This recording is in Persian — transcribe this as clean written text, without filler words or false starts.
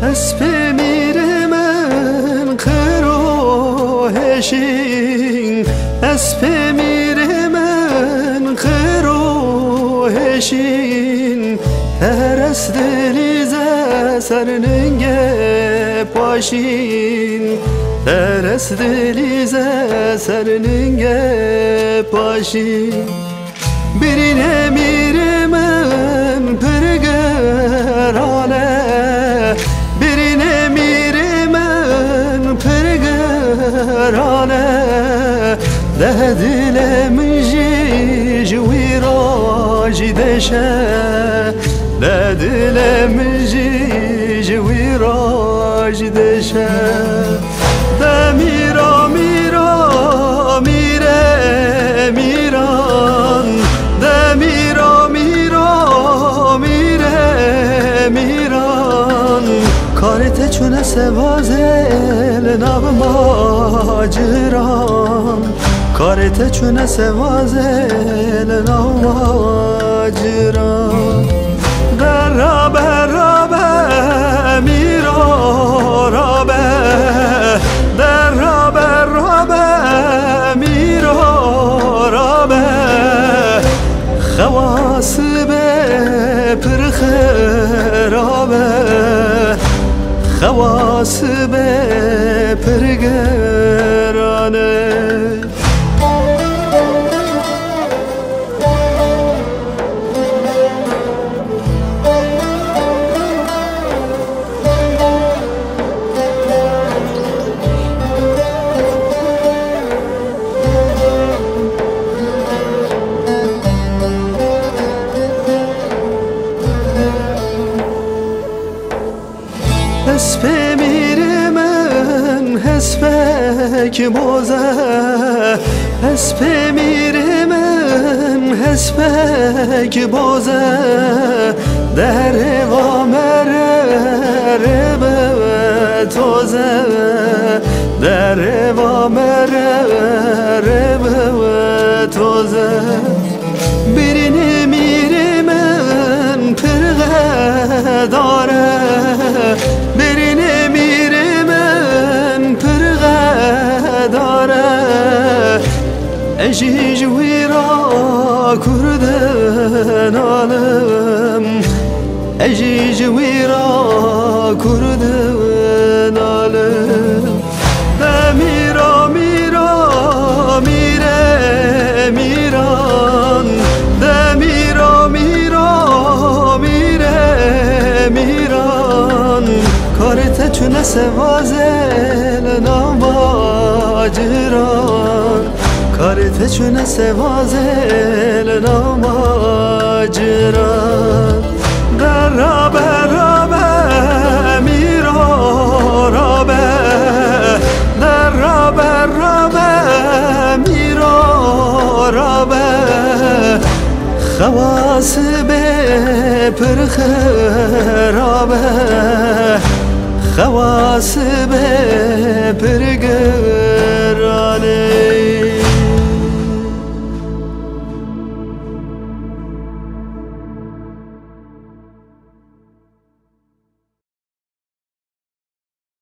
اسب میره من خروهشین اسب میره من خروهشین ترس دلیزه سرننگه پاشین ترس دلیزه سرننگه پاشین برینه میره من پرگرانه برینه میره من پرگرانه ده دل من جوی راج دشه ده دل من جوی راج دشه ده میرا میرا میره میران ده میرا میرا میره میران کارت چونه سوازل ناب ماجران کارت چونه سوازل ناب ماجران در رابه رابه میرا رابه در رابه رابه میرا رابه خواست به پرخرابه خواست به پرگرانه اسب میره من حسبک موزه اسب میره من حسبک بوزه در وامره به توزه در وامره به توزه برینه میره من پرغه داره برینه میره من پرغه داره اجی جوی را کردن عالم اجی جوی را کردن عالم ده میرا میرا میره میران ده میرا میرا میره میران کارت چونه سوازل ناماجران کارت چونه سوازل ناماجران در رابه رابه میرا رابه در رابه رابه میرا رابه خواست به پرخرابه خواست به پرگرانه